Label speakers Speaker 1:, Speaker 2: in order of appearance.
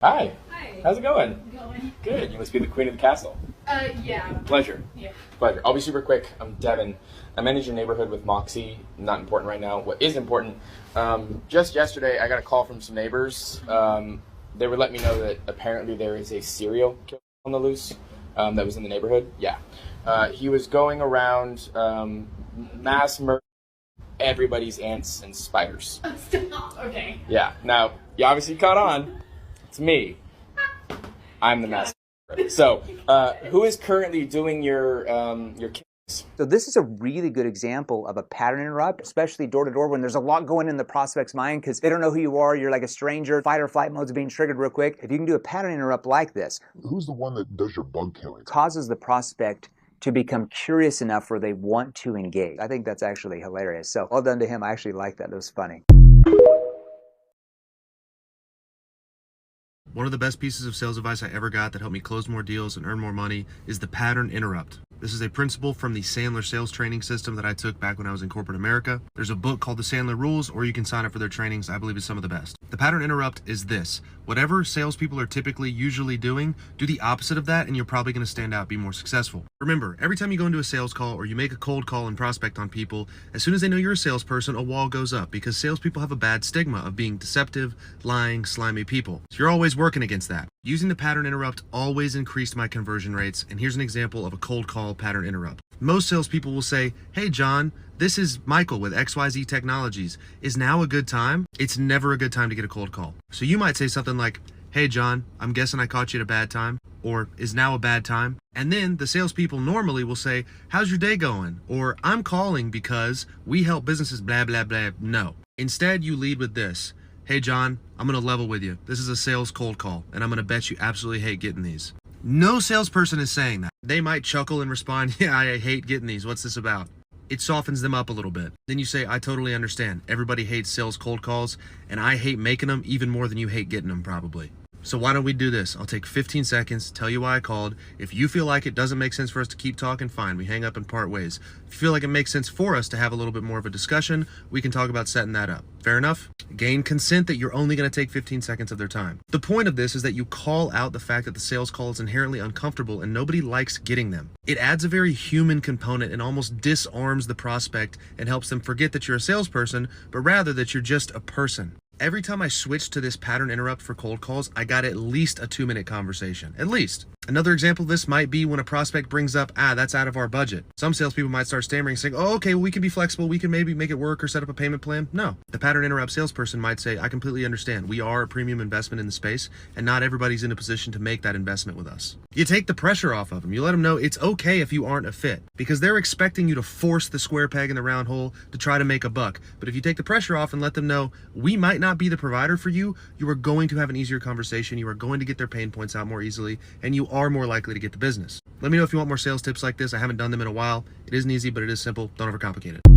Speaker 1: Hi.
Speaker 2: Hi.
Speaker 1: How's it going?
Speaker 2: Going.
Speaker 1: Good. You must be the queen of the castle.
Speaker 2: Yeah.
Speaker 1: Pleasure.
Speaker 2: Yeah.
Speaker 1: Pleasure. I'll be super quick. I'm Devin. I manage your neighborhood with Moxie. Not important right now. What is important, just yesterday I got a call from some neighbors. They were letting me know that apparently there is a serial killer on the loose that was in the neighborhood. Yeah. He was going around mass murder everybody's ants and spiders.
Speaker 2: Stop. Okay.
Speaker 1: Yeah. Now, you obviously caught on. It's me. I'm the master. So, who is currently doing your killings?
Speaker 3: So this is a really good example of a pattern interrupt, especially door to door when there's a lot going in the prospect's mind because they don't know who you are. You're like a stranger. Fight or flight mode's being triggered real quick. If you can do a pattern interrupt like this,
Speaker 4: Who's the one that does your bug killing?
Speaker 3: causes the prospect to become curious enough where they want to engage. I think that's actually hilarious. So well done to him. I actually like that. That was funny.
Speaker 5: One of the best pieces of sales advice I ever got that helped me close more deals and earn more money is the pattern interrupt. This is a principle from the Sandler sales training system that I took back when I was in corporate America. There's a book called The Sandler Rules, or you can sign up for their trainings. I believe it's some of the best. The pattern interrupt is this. Whatever salespeople are typically usually doing, do the opposite of that and you're probably going to stand out, be more successful. Remember, every time you go into a sales call or you make a cold call and prospect on people, as soon as they know you're a salesperson, a wall goes up because salespeople have a bad stigma of being deceptive, lying, slimy people. So you're always working against that. Using the pattern interrupt always increased my conversion rates, and here's an example of a cold call pattern interrupt. Most salespeople will say, "Hey John, this is Michael with XYZ Technologies. Is now a good time?" It's never a good time to get a cold call. So you might say something like, "Hey John, I'm guessing I caught you at a bad time," or "Is now a bad time?" And then the salespeople normally will say, "How's your day going?" or "I'm calling because we help businesses blah, blah, blah." No. Instead, you lead with this. "Hey John, I'm going to level with you. This is a sales cold call, and I'm going to bet you absolutely hate getting these." No salesperson is saying that. They might chuckle and respond, "Yeah, I hate getting these. What's this about?" It softens them up a little bit. Then you say, "I totally understand. Everybody hates sales cold calls, and I hate making them even more than you hate getting them probably. So why don't we do this? I'll take 15 seconds, tell you why I called. If you feel like it doesn't make sense for us to keep talking, fine, we hang up and part ways. If you feel like it makes sense for us to have a little bit more of a discussion, we can talk about setting that up. Fair enough?" Gain consent that you're only going to take 15 seconds of their time. The point of this is that you call out the fact that the sales call is inherently uncomfortable and nobody likes getting them. It adds a very human component and almost disarms the prospect and helps them forget that you're a salesperson, but rather that you're just a person. Every time I switched to this pattern interrupt for cold calls, I got at least a 2-minute conversation. At least. Another example of this might be when a prospect brings up, "That's out of our budget." Some salespeople might start stammering, saying, "Oh, okay, well, we can be flexible. We can maybe make it work or set up a payment plan." No. The pattern interrupt salesperson might say, "I completely understand. We are a premium investment in the space, and not everybody's in a position to make that investment with us." You take the pressure off of them. You let them know it's okay if you aren't a fit, because they're expecting you to force the square peg in the round hole to try to make a buck. But if you take the pressure off and let them know, we might not be the provider for you, you are going to have an easier conversation. You are going to get their pain points out more easily, and you are more likely to get the business. Let me know if you want more sales tips like this. I haven't done them in a while. It isn't easy, but it is simple. Don't overcomplicate it.